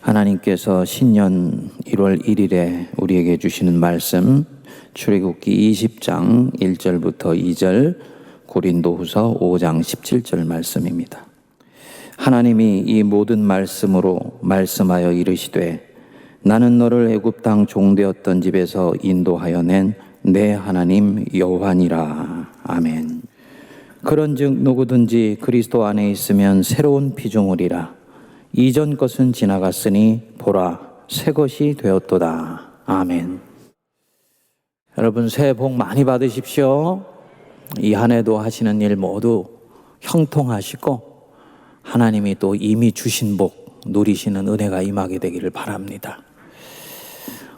하나님께서 신년 1월 1일에 우리에게 주시는 말씀, 출애굽기 20장 1절부터 2절, 고린도후서 5장 17절 말씀입니다. 하나님이 이 모든 말씀으로 말씀하여 이르시되 나는 너를 애굽 땅 종되었던 집에서 인도하여 낸 내 하나님 여호와니라. 아멘. 그런즉 누구든지 그리스도 안에 있으면 새로운 피조물이라. 이전 것은 지나갔으니 보라 새 것이 되었도다. 아멘. 여러분 새해 복 많이 받으십시오. 이 한 해도 하시는 일 모두 형통하시고 하나님이 또 이미 주신 복 누리시는 은혜가 임하게 되기를 바랍니다.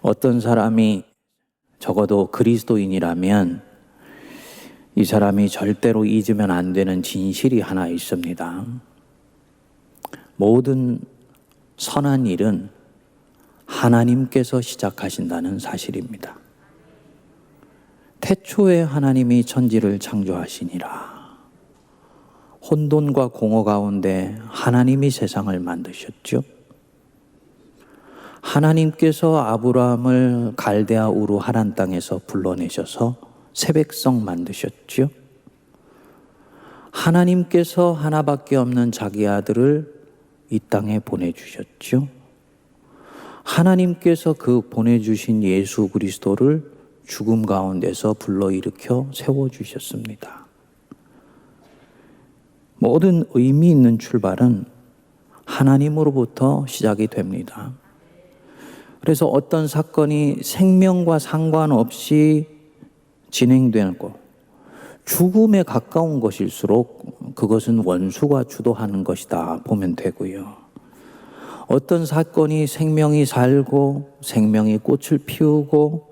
어떤 사람이 적어도 그리스도인이라면 이 사람이 절대로 잊으면 안 되는 진실이 하나 있습니다. 모든 선한 일은 하나님께서 시작하신다는 사실입니다. 태초에 하나님이 천지를 창조하시니라. 혼돈과 공허 가운데 하나님이 세상을 만드셨죠. 하나님께서 아브라함을 갈대아 우르 하란 땅에서 불러내셔서 새 백성 만드셨죠. 하나님께서 하나밖에 없는 자기 아들을 이 땅에 보내주셨죠. 하나님께서 그 보내주신 예수 그리스도를 죽음 가운데서 불러일으켜 세워주셨습니다. 모든 의미 있는 출발은 하나님으로부터 시작이 됩니다. 그래서 어떤 사건이 생명과 상관없이 진행되고 죽음에 가까운 것일수록 그것은 원수가 주도하는 것이다 보면 되고요. 어떤 사건이 생명이 살고 생명이 꽃을 피우고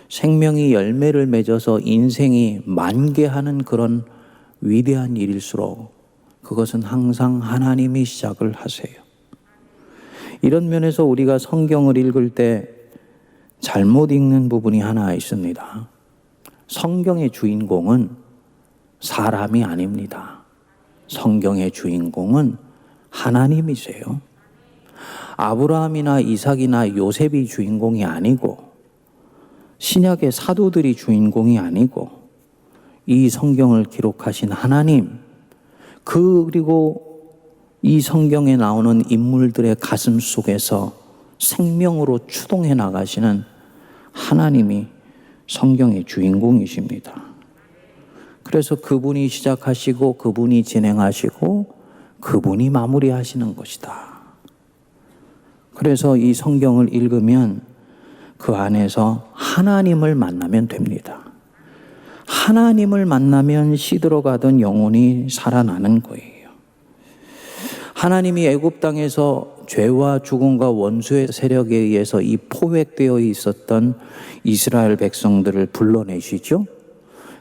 생명이 열매를 맺어서 인생이 만개하는 그런 위대한 일일수록 그것은 항상 하나님이 시작을 하세요. 이런 면에서 우리가 성경을 읽을 때 잘못 읽는 부분이 하나 있습니다. 성경의 주인공은 사람이 아닙니다. 성경의 주인공은 하나님이세요. 아브라함이나 이삭이나 요셉이 주인공이 아니고 신약의 사도들이 주인공이 아니고 이 성경을 기록하신 하나님, 그리고 이 성경에 나오는 인물들의 가슴 속에서 생명으로 추동해 나가시는 하나님이 성경의 주인공이십니다. 그래서 그분이 시작하시고 그분이 진행하시고 그분이 마무리하시는 것이다. 그래서 이 성경을 읽으면 그 안에서 하나님을 만나면 됩니다. 하나님을 만나면 시들어가던 영혼이 살아나는 거예요. 하나님이 애굽 땅에서 죄와 죽음과 원수의 세력에 의해서 이 포획되어 있었던 이스라엘 백성들을 불러내시죠.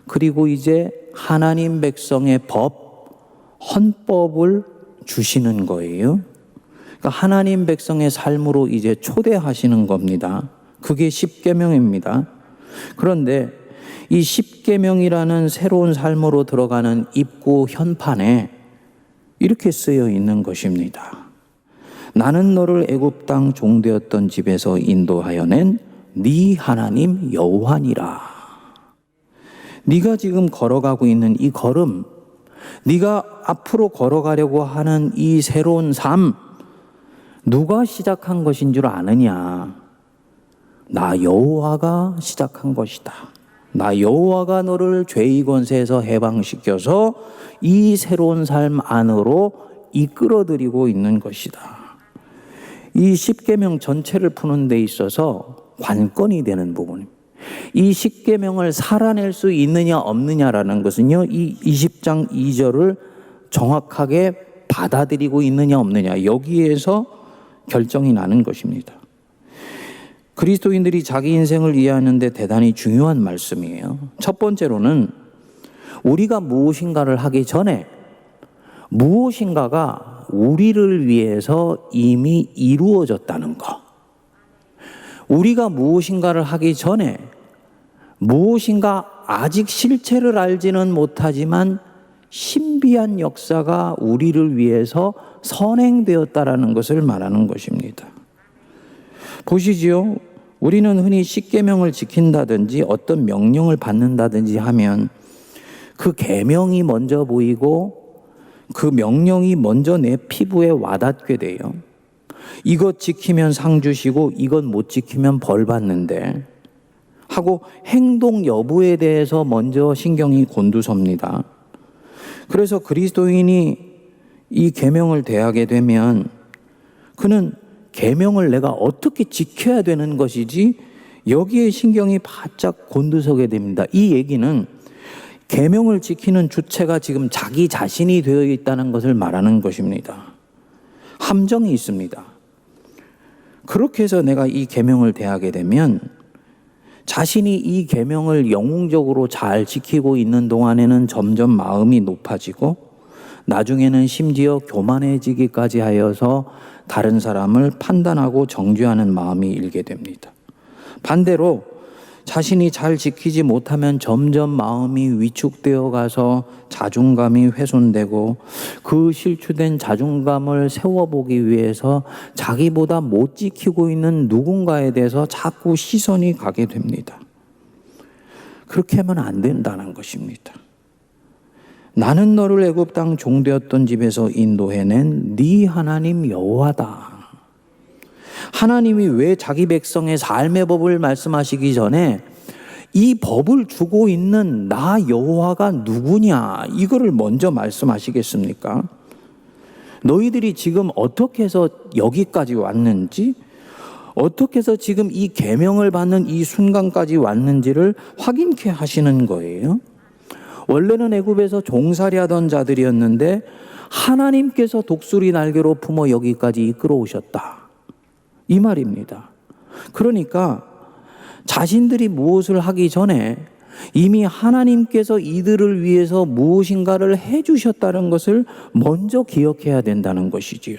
그리고 이제 하나님 백성의 법, 헌법을 주시는 거예요. 그러니까 하나님 백성의 삶으로 이제 초대하시는 겁니다. 그게 십계명입니다. 그런데 이 십계명이라는 새로운 삶으로 들어가는 입구 현판에 이렇게 쓰여 있는 것입니다. 나는 너를 애굽 땅 종되었던 집에서 인도하여 낸 네 하나님 여호와니라. 네가 지금 걸어가고 있는 이 걸음, 네가 앞으로 걸어가려고 하는 이 새로운 삶, 누가 시작한 것인 줄 아느냐? 나 여호와가 시작한 것이다. 나 여호와가 너를 죄의 권세에서 해방시켜서 이 새로운 삶 안으로 이끌어들이고 있는 것이다. 이 십계명 전체를 푸는 데 있어서 관건이 되는 부분입니다. 이 십계명을 살아낼 수 있느냐 없느냐라는 것은요, 이 20장 2절을 정확하게 받아들이고 있느냐 없느냐, 여기에서 결정이 나는 것입니다. 그리스도인들이 자기 인생을 이해하는 데 대단히 중요한 말씀이에요. 첫 번째로는 우리가 무엇인가를 하기 전에 무엇인가가 우리를 위해서 이미 이루어졌다는 것. 우리가 무엇인가를 하기 전에 무엇인가 아직 실체를 알지는 못하지만 신비한 역사가 우리를 위해서 선행되었다라는 것을 말하는 것입니다. 보시지요. 우리는 흔히 십계명을 지킨다든지 어떤 명령을 받는다든지 하면 그 계명이 먼저 보이고 그 명령이 먼저 내 피부에 와닿게 돼요. 이것 지키면 상 주시고 이것 못 지키면 벌 받는데 하고 행동 여부에 대해서 먼저 신경이 곤두섭니다. 그래서 그리스도인이 이 계명을 대하게 되면 그는 계명을 내가 어떻게 지켜야 되는 것이지 여기에 신경이 바짝 곤두서게 됩니다. 이 얘기는 계명을 지키는 주체가 지금 자기 자신이 되어 있다는 것을 말하는 것입니다. 함정이 있습니다. 그렇게 해서 내가 이 계명을 대하게 되면 자신이 이 계명을 영웅적으로 잘 지키고 있는 동안에는 점점 마음이 높아지고 나중에는 심지어 교만해지기까지 하여서 다른 사람을 판단하고 정죄하는 마음이 일게 됩니다. 반대로 자신이 잘 지키지 못하면 점점 마음이 위축되어 가서 자존감이 훼손되고 그 실추된 자존감을 세워보기 위해서 자기보다 못 지키고 있는 누군가에 대해서 자꾸 시선이 가게 됩니다. 그렇게 하면 안 된다는 것입니다. 나는 너를 애굽 땅 종되었던 집에서 인도해낸 네 하나님 여호와다. 하나님이 왜 자기 백성의 삶의 법을 말씀하시기 전에 이 법을 주고 있는 나 여호와가 누구냐 이거를 먼저 말씀하시겠습니까? 너희들이 지금 어떻게 해서 여기까지 왔는지, 어떻게 해서 지금 이 계명을 받는 이 순간까지 왔는지를 확인케 하시는 거예요. 원래는 애굽에서 종살이 하던 자들이었는데 하나님께서 독수리 날개로 품어 여기까지 이끌어 오셨다. 이 말입니다. 그러니까 자신들이 무엇을 하기 전에 이미 하나님께서 이들을 위해서 무엇인가를 해주셨다는 것을 먼저 기억해야 된다는 것이지요.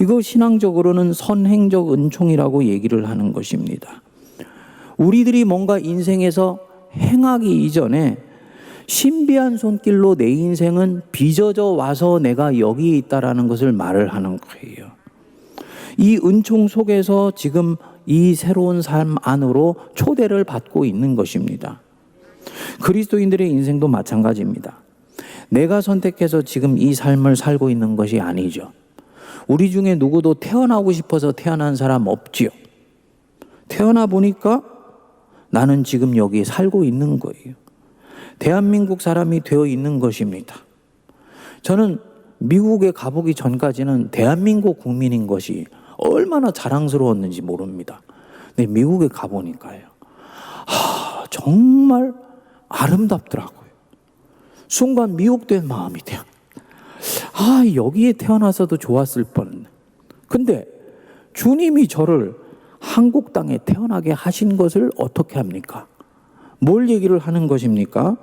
이거 신앙적으로는 선행적 은총이라고 얘기를 하는 것입니다. 우리들이 뭔가 인생에서 행하기 이전에 신비한 손길로 내 인생은 빚어져 와서 내가 여기 있다라는 것을 말을 하는 거예요. 이 은총 속에서 지금 이 새로운 삶 안으로 초대를 받고 있는 것입니다. 그리스도인들의 인생도 마찬가지입니다. 내가 선택해서 지금 이 삶을 살고 있는 것이 아니죠. 우리 중에 누구도 태어나고 싶어서 태어난 사람 없지요. 태어나 보니까 나는 지금 여기 살고 있는 거예요. 대한민국 사람이 되어 있는 것입니다. 저는 미국에 가보기 전까지는 대한민국 국민인 것이 얼마나 자랑스러웠는지 모릅니다. 근데 미국에 가보니까요. 정말 아름답더라고요. 순간 미혹된 마음이 돼요. 여기에 태어나서도 좋았을 뻔. 근데 주님이 저를 한국 땅에 태어나게 하신 것을 어떻게 합니까? 뭘 얘기를 하는 것입니까?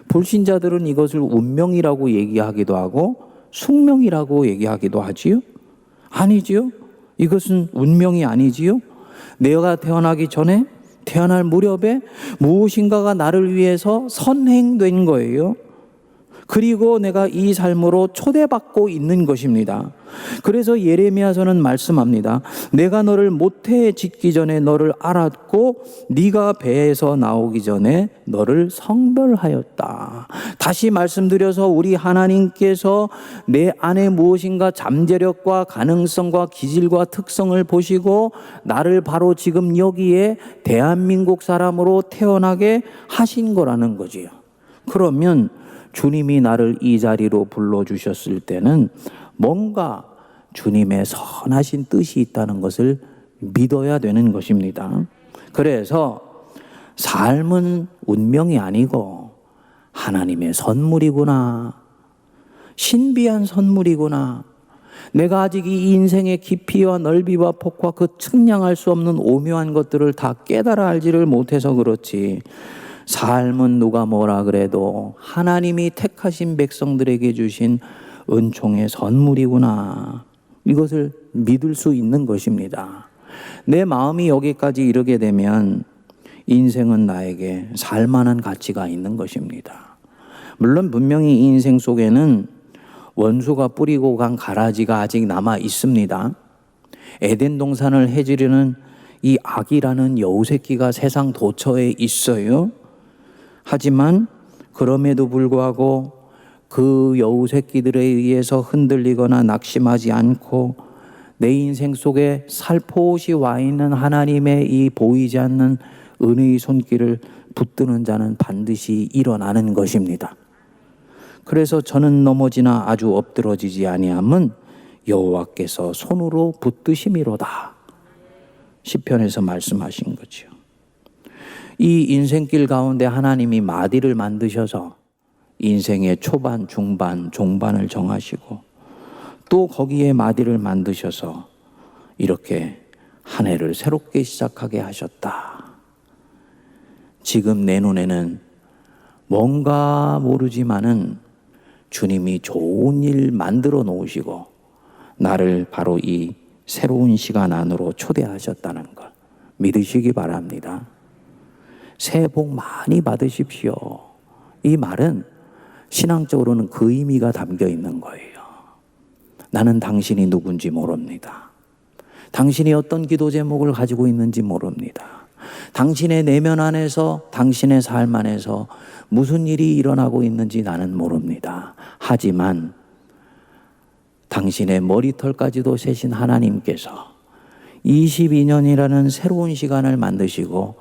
불신자들은 이것을 운명이라고 얘기하기도 하고 숙명이라고 얘기하기도 하지요? 아니지요? 이것은 운명이 아니지요? 내가 태어나기 전에 태어날 무렵에 무엇인가가 나를 위해서 선행된 거예요. 그리고 내가 이 삶으로 초대받고 있는 것입니다. 그래서 예레미야서는 말씀합니다. 내가 너를 모태에 짓기 전에 너를 알았고 네가 배에서 나오기 전에 너를 성별하였다. 다시 말씀드려서 우리 하나님께서 내 안에 무엇인가 잠재력과 가능성과 기질과 특성을 보시고 나를 바로 지금 여기에 대한민국 사람으로 태어나게 하신 거라는 거지요. 그러면 주님이 나를 이 자리로 불러주셨을 때는 뭔가 주님의 선하신 뜻이 있다는 것을 믿어야 되는 것입니다. 그래서 삶은 운명이 아니고 하나님의 선물이구나. 신비한 선물이구나. 내가 아직 이 인생의 깊이와 넓이와 폭과 그 측량할 수 없는 오묘한 것들을 다 깨달아 알지를 못해서 그렇지. 삶은 누가 뭐라 그래도 하나님이 택하신 백성들에게 주신 은총의 선물이구나. 이것을 믿을 수 있는 것입니다. 내 마음이 여기까지 이르게 되면 인생은 나에게 살만한 가치가 있는 것입니다. 물론 분명히 이 인생 속에는 원수가 뿌리고 간 가라지가 아직 남아 있습니다. 에덴 동산을 해지르는 이 악이라는 여우새끼가 세상 도처에 있어요. 하지만 그럼에도 불구하고 그 여우새끼들에 의해서 흔들리거나 낙심하지 않고 내 인생 속에 살포시 와 있는 하나님의 이 보이지 않는 은혜의 손길을 붙드는 자는 반드시 일어나는 것입니다. 그래서 저는 넘어지나 아주 엎드러지지 아니함은 여호와께서 손으로 붙드심이로다. 시편에서 말씀하신 거죠. 이 인생길 가운데 하나님이 마디를 만드셔서 인생의 초반, 중반, 종반을 정하시고 또 거기에 마디를 만드셔서 이렇게 한 해를 새롭게 시작하게 하셨다. 지금 내 눈에는 뭔가 모르지만은 주님이 좋은 일 만들어 놓으시고 나를 바로 이 새로운 시간 안으로 초대하셨다는 것 믿으시기 바랍니다. 새해 복 많이 받으십시오. 이 말은 신앙적으로는 그 의미가 담겨 있는 거예요. 나는 당신이 누군지 모릅니다. 당신이 어떤 기도 제목을 가지고 있는지 모릅니다. 당신의 내면 안에서, 당신의 삶 안에서 무슨 일이 일어나고 있는지 나는 모릅니다. 하지만 당신의 머리털까지도 세신 하나님께서 22년이라는 새로운 시간을 만드시고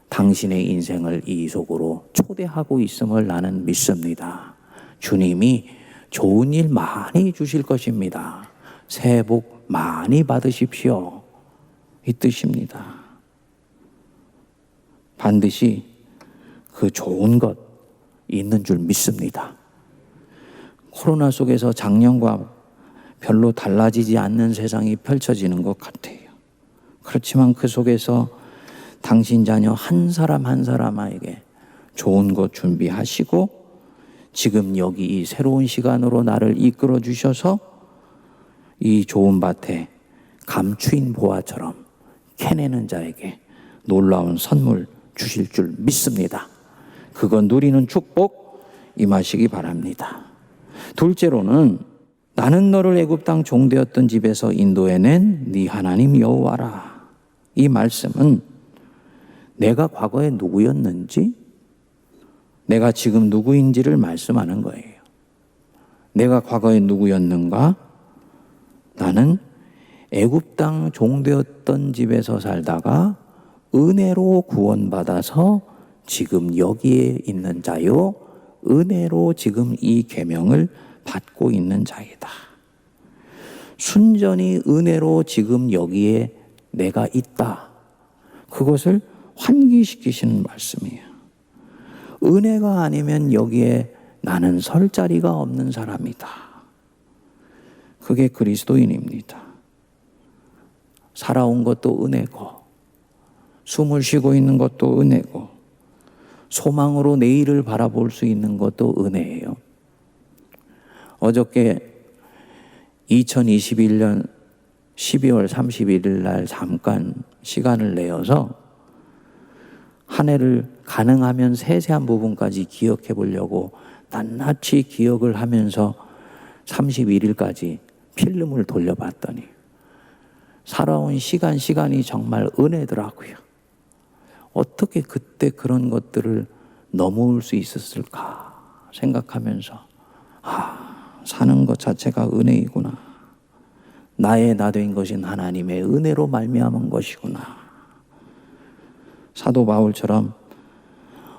당신의 인생을 이 속으로 초대하고 있음을 나는 믿습니다. 주님이 좋은 일 많이 주실 것입니다. 새해 복 많이 받으십시오. 이 뜻입니다. 반드시 그 좋은 것 있는 줄 믿습니다. 코로나 속에서 작년과 별로 달라지지 않는 세상이 펼쳐지는 것 같아요. 그렇지만 그 속에서 당신 자녀 한 사람 한 사람에게 좋은 것 준비하시고 지금 여기 이 새로운 시간으로 나를 이끌어 주셔서 이 좋은 밭에 감추인 보화처럼 캐내는 자에게 놀라운 선물 주실 줄 믿습니다. 그거 누리는 축복 임하시기 바랍니다. 둘째로는 나는 너를 애굽 땅 종되었던 집에서 인도해낸 네 하나님 여호와라. 이 말씀은 내가 과거에 누구였는지, 내가 지금 누구인지를 말씀하는 거예요. 내가 과거에 누구였는가? 나는 애굽 땅 종되었던 집에서 살다가 은혜로 구원받아서 지금 여기에 있는 자요. 은혜로 지금 이 계명을 받고 있는 자이다. 순전히 은혜로 지금 여기에 내가 있다. 그것을 환기시키시는 말씀이에요. 은혜가 아니면 여기에 나는 설 자리가 없는 사람이다. 그게 그리스도인입니다. 살아온 것도 은혜고, 숨을 쉬고 있는 것도 은혜고, 소망으로 내일을 바라볼 수 있는 것도 은혜예요. 어저께 2021년 12월 31일 날 잠깐 시간을 내어서 한 해를 가능하면 세세한 부분까지 기억해 보려고 낱낱이 기억을 하면서 31일까지 필름을 돌려봤더니 살아온 시간이 정말 은혜더라고요. 어떻게 그때 그런 것들을 넘어올 수 있었을까 생각하면서 사는 것 자체가 은혜이구나. 나의 나 된 것인 하나님의 은혜로 말미암은 것이구나. 사도 바울처럼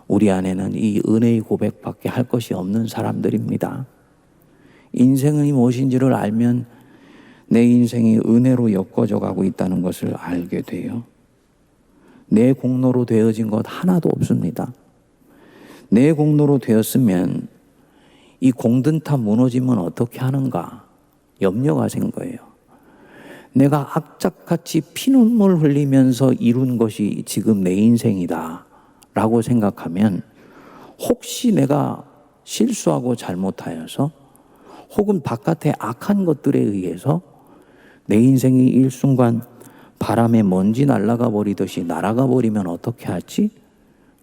우리 안에는 이 은혜의 고백밖에 할 것이 없는 사람들입니다. 인생이 무엇인지를 알면 내 인생이 은혜로 엮어져 가고 있다는 것을 알게 돼요. 내 공로로 되어진 것 하나도 없습니다. 내 공로로 되었으면 이 공든탑 무너지면 어떻게 하는가 염려가 생 거예요. 내가 악착같이 피눈물 흘리면서 이룬 것이 지금 내 인생이다 라고 생각하면 혹시 내가 실수하고 잘못하여서 혹은 바깥의 악한 것들에 의해서 내 인생이 일순간 바람에 먼지 날아가 버리듯이 날아가 버리면 어떻게 하지?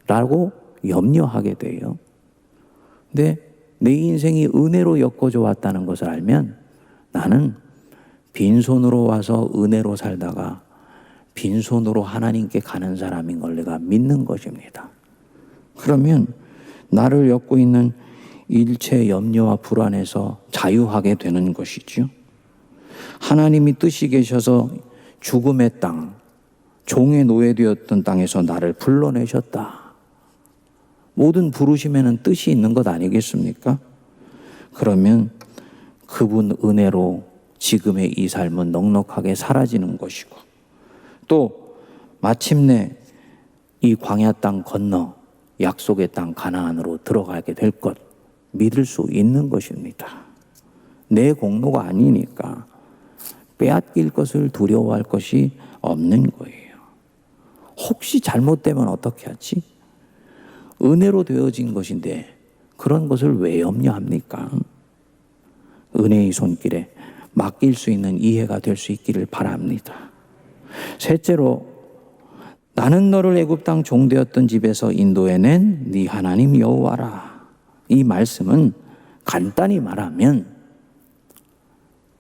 라고 염려하게 돼요. 근데 내 인생이 은혜로 엮어져 왔다는 것을 알면 나는 빈손으로 와서 은혜로 살다가 빈손으로 하나님께 가는 사람인 걸 내가 믿는 것입니다. 그러면 나를 엮고 있는 일체 염려와 불안에서 자유하게 되는 것이죠. 하나님이 뜻이 계셔서 죽음의 땅, 종의 노예되었던 땅에서 나를 불러내셨다. 모든 부르심에는 뜻이 있는 것 아니겠습니까? 그러면 그분 은혜로 지금의 이 삶은 넉넉하게 사라지는 것이고, 또 마침내 이 광야 땅 건너 약속의 땅 가나안으로 들어가게 될 것 믿을 수 있는 것입니다. 내 공로가 아니니까 빼앗길 것을 두려워할 것이 없는 거예요. 혹시 잘못되면 어떻게 하지? 은혜로 되어진 것인데 그런 것을 왜 염려합니까? 은혜의 손길에 맡길 수 있는 이해가 될 수 있기를 바랍니다. 셋째로, 나는 너를 애굽 땅 종되었던 집에서 인도해낸 네 하나님 여호와라. 이 말씀은 간단히 말하면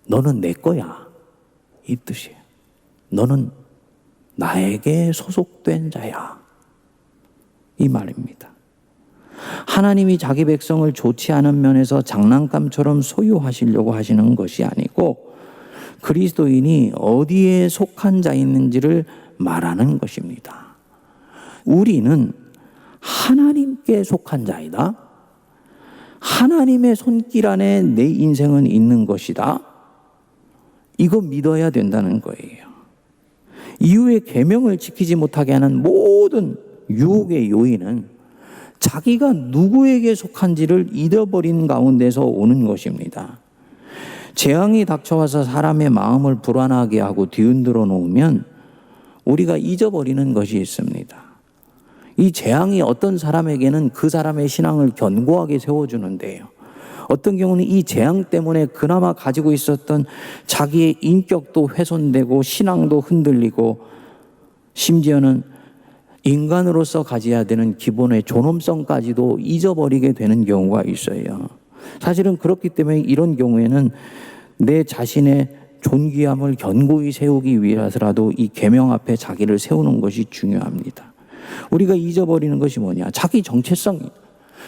너는 내 거야, 이 뜻이에요. 너는 나에게 소속된 자야, 이 말입니다. 하나님이 자기 백성을 좋지 않은 면에서 장난감처럼 소유하시려고 하시는 것이 아니고 그리스도인이 어디에 속한 자있는지를 말하는 것입니다. 우리는 하나님께 속한 자이다. 하나님의 손길 안에 내 인생은 있는 것이다. 이거 믿어야 된다는 거예요. 이후에 계명을 지키지 못하게 하는 모든 유혹의 요인은 자기가 누구에게 속한지를 잃어버린 가운데서 오는 것입니다. 재앙이 닥쳐와서 사람의 마음을 불안하게 하고 뒤흔들어 놓으면 우리가 잊어버리는 것이 있습니다. 이 재앙이 어떤 사람에게는 그 사람의 신앙을 견고하게 세워주는데요. 어떤 경우는 이 재앙 때문에 그나마 가지고 있었던 자기의 인격도 훼손되고 신앙도 흔들리고 심지어는 인간으로서 가져야 되는 기본의 존엄성까지도 잊어버리게 되는 경우가 있어요. 사실은 그렇기 때문에 이런 경우에는 내 자신의 존귀함을 견고히 세우기 위해서라도 이 계명 앞에 자기를 세우는 것이 중요합니다. 우리가 잊어버리는 것이 뭐냐? 자기 정체성이,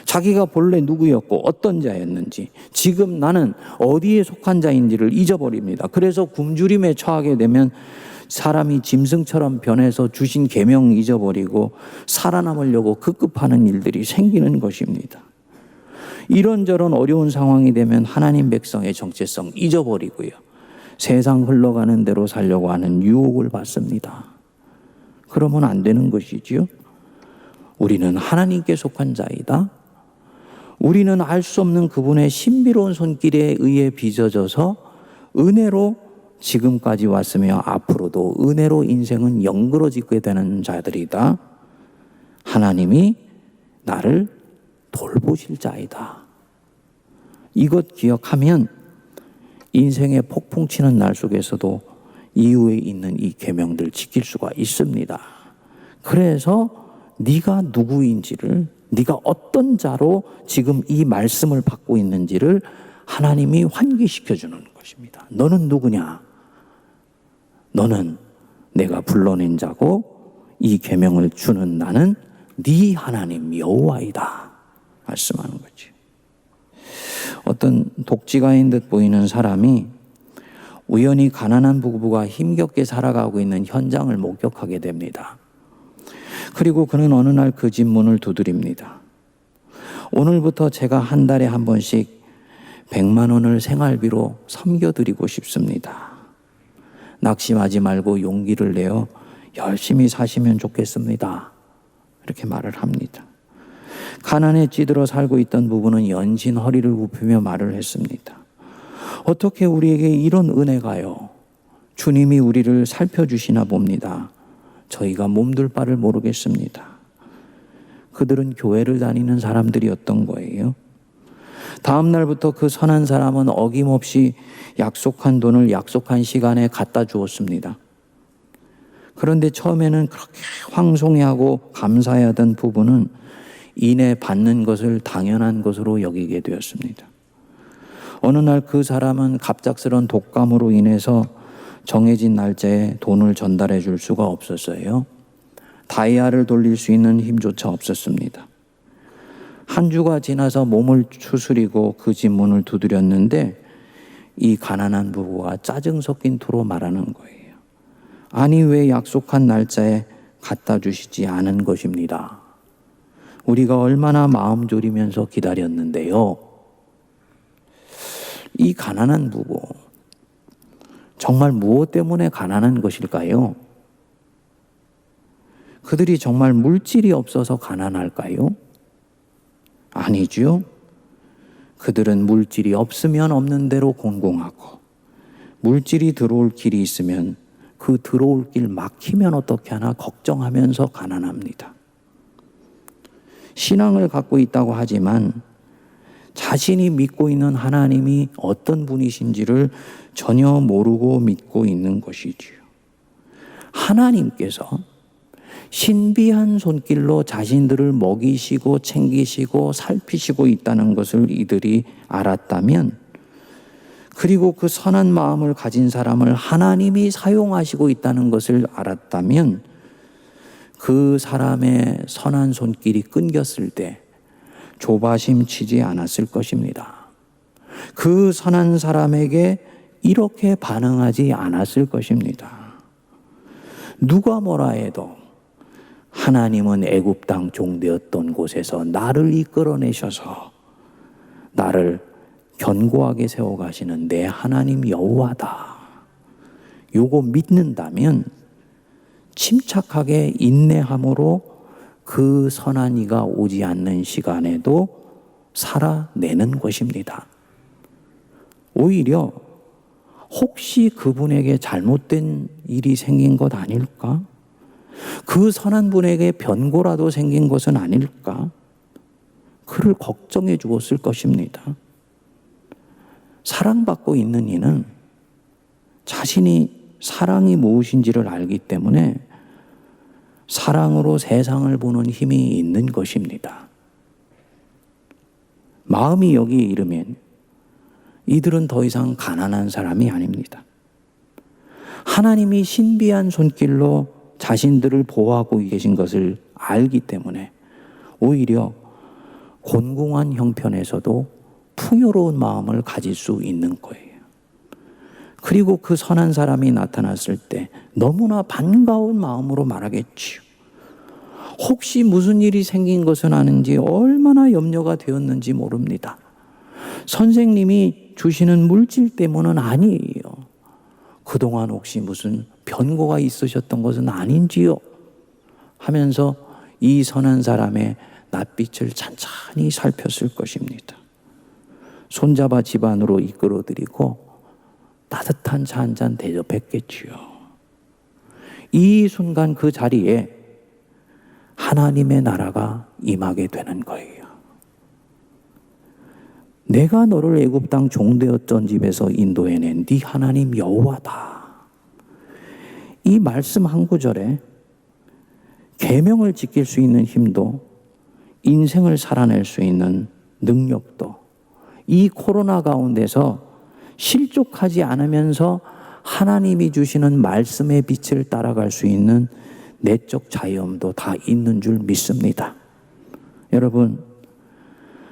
자기가 본래 누구였고 어떤 자였는지, 지금 나는 어디에 속한 자인지를 잊어버립니다. 그래서 굶주림에 처하게 되면 사람이 짐승처럼 변해서 주신 계명 잊어버리고 살아남으려고 급급하는 일들이 생기는 것입니다. 이런저런 어려운 상황이 되면 하나님 백성의 정체성 잊어버리고요, 세상 흘러가는 대로 살려고 하는 유혹을 받습니다. 그러면 안 되는 것이지요. 우리는 하나님께 속한 자이다. 우리는 알 수 없는 그분의 신비로운 손길에 의해 빚어져서 은혜로 지금까지 왔으며 앞으로도 은혜로 인생은 연그러지게 되는 자들이다. 하나님이 나를 돌보실 자이다. 이것 기억하면 인생의 폭풍치는 날 속에서도 이후에 있는 이 계명들 지킬 수가 있습니다. 그래서 네가 누구인지를, 네가 어떤 자로 지금 이 말씀을 받고 있는지를 하나님이 환기시켜주는 것입니다. 너는 누구냐? 너는 내가 불러낸 자고 이 계명을 주는 나는 네 하나님 여호와이다 말씀하는 거지. 어떤 독지가인 듯 보이는 사람이 우연히 가난한 부부가 힘겹게 살아가고 있는 현장을 목격하게 됩니다. 그리고 그는 어느 날 그 집 문을 두드립니다. 오늘부터 제가 한 달에 한 번씩 100만 원을 생활비로 섬겨드리고 싶습니다. 낙심하지 말고 용기를 내어 열심히 사시면 좋겠습니다. 이렇게 말을 합니다. 가난에 찌들어 살고 있던 부부는 연신 허리를 굽히며 말을 했습니다. 어떻게 우리에게 이런 은혜가요? 주님이 우리를 살펴주시나 봅니다. 저희가 몸둘 바를 모르겠습니다. 그들은 교회를 다니는 사람들이었던 거예요. 다음 날부터 그 선한 사람은 어김없이 약속한 돈을 약속한 시간에 갖다 주었습니다. 그런데 처음에는 그렇게 황송해하고 감사해하던 부부는 이내 받는 것을 당연한 것으로 여기게 되었습니다. 어느 날 그 사람은 갑작스런 독감으로 인해서 정해진 날짜에 돈을 전달해 줄 수가 없었어요. 다이아를 돌릴 수 있는 힘조차 없었습니다. 한 주가 지나서 몸을 추스리고 그 집 문을 두드렸는데 이 가난한 부부가 짜증 섞인 투로 말하는 거예요. 아니, 왜 약속한 날짜에 갖다 주시지 않은 것입니다. 우리가 얼마나 마음 졸이면서 기다렸는데요. 이 가난한 부부, 정말 무엇 때문에 가난한 것일까요? 그들이 정말 물질이 없어서 가난할까요? 아니죠. 그들은 물질이 없으면 없는 대로 곤궁하고, 물질이 들어올 길이 있으면 그 들어올 길 막히면 어떻게 하나 걱정하면서 가난합니다. 신앙을 갖고 있다고 하지만 자신이 믿고 있는 하나님이 어떤 분이신지를 전혀 모르고 믿고 있는 것이지요. 하나님께서 신비한 손길로 자신들을 먹이시고 챙기시고 살피시고 있다는 것을 이들이 알았다면, 그리고 그 선한 마음을 가진 사람을 하나님이 사용하시고 있다는 것을 알았다면, 그 사람의 선한 손길이 끊겼을 때 조바심 치지 않았을 것입니다. 그 선한 사람에게 이렇게 반응하지 않았을 것입니다. 누가 뭐라 해도 하나님은 애굽 땅 종되었던 곳에서 나를 이끌어내셔서 나를 견고하게 세워가시는 내 하나님 여호와다. 요거 믿는다면 침착하게 인내함으로 그 선한 이가 오지 않는 시간에도 살아내는 것입니다. 오히려 혹시 그분에게 잘못된 일이 생긴 것 아닐까? 그 선한 분에게 변고라도 생긴 것은 아닐까? 그를 걱정해 주었을 것입니다. 사랑받고 있는 이는 자신이 사랑이 무엇인지를 알기 때문에 사랑으로 세상을 보는 힘이 있는 것입니다. 마음이 여기에 이르면 이들은 더 이상 가난한 사람이 아닙니다. 하나님이 신비한 손길로 자신들을 보호하고 계신 것을 알기 때문에 오히려 곤궁한 형편에서도 풍요로운 마음을 가질 수 있는 거예요. 그리고 그 선한 사람이 나타났을 때 너무나 반가운 마음으로 말하겠지요. 혹시 무슨 일이 생긴 것은 아는지 얼마나 염려가 되었는지 모릅니다. 선생님이 주시는 물질 때문은 아니에요. 그동안 혹시 무슨 변고가 있으셨던 것은 아닌지요? 하면서 이 선한 사람의 낯빛을 찬찬히 살폈을 것입니다. 손잡아 집 안으로 이끌어드리고 따뜻한 차 한 잔 대접했겠지요. 이 순간 그 자리에 하나님의 나라가 임하게 되는 거예요. 내가 너를 애굽 땅 종되었던 집에서 인도해낸 네 하나님 여호와다. 이 말씀 한 구절에 계명을 지킬 수 있는 힘도, 인생을 살아낼 수 있는 능력도, 이 코로나 가운데서 실족하지 않으면서 하나님이 주시는 말씀의 빛을 따라갈 수 있는 내적 자유함도 다 있는 줄 믿습니다. 여러분,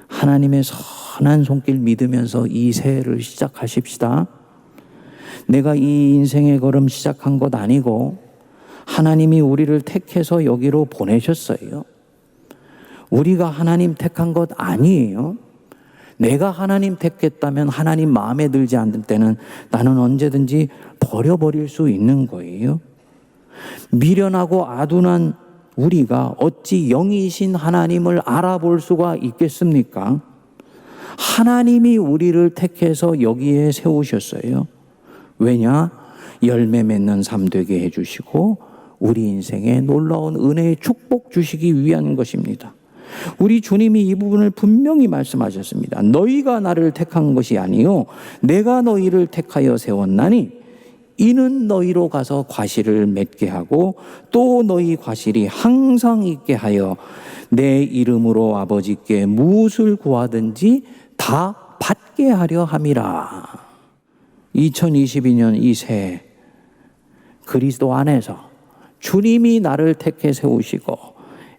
하나님의 선한 손길 믿으면서 이 새해를 시작하십시다. 내가 이 인생의 걸음 시작한 것 아니고 하나님이 우리를 택해서 여기로 보내셨어요. 우리가 하나님 택한 것 아니에요. 내가 하나님 택했다면 하나님 마음에 들지 않을 때는 나는 언제든지 버려버릴 수 있는 거예요. 미련하고 아둔한 우리가 어찌 영이신 하나님을 알아볼 수가 있겠습니까? 하나님이 우리를 택해서 여기에 세우셨어요. 왜냐? 열매 맺는 삶 되게 해주시고 우리 인생에 놀라운 은혜의 축복 주시기 위한 것입니다. 우리 주님이 이 부분을 분명히 말씀하셨습니다. 너희가 나를 택한 것이 아니요 내가 너희를 택하여 세웠나니 이는 너희로 가서 과실을 맺게 하고 또 너희 과실이 항상 있게 하여 내 이름으로 아버지께 무엇을 구하든지 다 받게 하려 함이라. 2022년 이 새해 그리스도 안에서 주님이 나를 택해 세우시고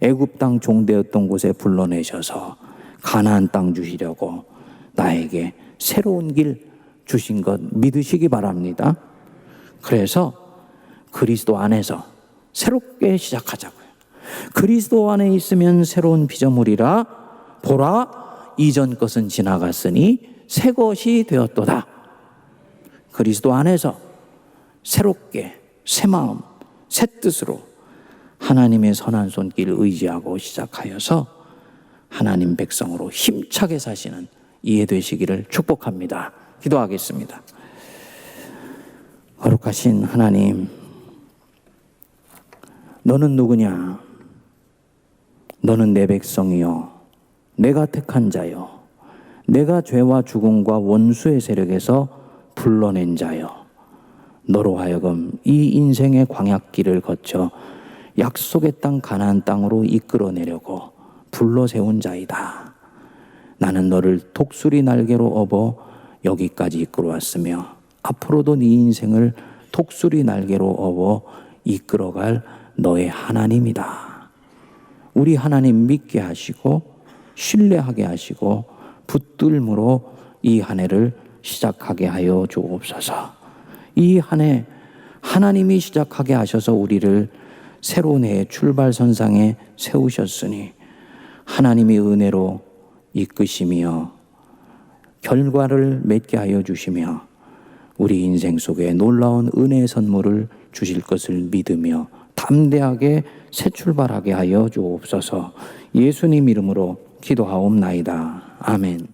애굽 땅 종되었던 곳에 불러내셔서 가나안 땅 주시려고 나에게 새로운 길 주신 것 믿으시기 바랍니다. 그래서 그리스도 안에서 새롭게 시작하자고요. 그리스도 안에 있으면 새로운 피조물이라 보라 이전 것은 지나갔으니 새 것이 되었도다. 그리스도 안에서 새롭게 새 마음 새 뜻으로 하나님의 선한 손길을 의지하고 시작하여서 하나님 백성으로 힘차게 사시는 이해 되시기를 축복합니다. 기도하겠습니다. 거룩하신 하나님, 너는 누구냐? 너는 내 백성이요 내가 택한 자요 내가 죄와 죽음과 원수의 세력에서 불러낸 자요 너로 하여금 이 인생의 광야길을 거쳐 약속의 땅 가나안 땅으로 이끌어내려고 불러 세운 자이다. 나는 너를 독수리 날개로 업어 여기까지 이끌어왔으며 앞으로도 네 인생을 독수리 날개로 업어 이끌어갈 너의 하나님이다. 우리 하나님 믿게 하시고 신뢰하게 하시고 붙들므로 이 한 해를 시작하게 하여 주옵소서. 이 한 해 하나님이 시작하게 하셔서 우리를 새로운 해의 출발선상에 세우셨으니 하나님의 은혜로 이끄시며 결과를 맺게 하여 주시며 우리 인생 속에 놀라운 은혜의 선물을 주실 것을 믿으며 담대하게 새 출발하게 하여 주옵소서. 예수님 이름으로 기도하옵나이다. 아멘.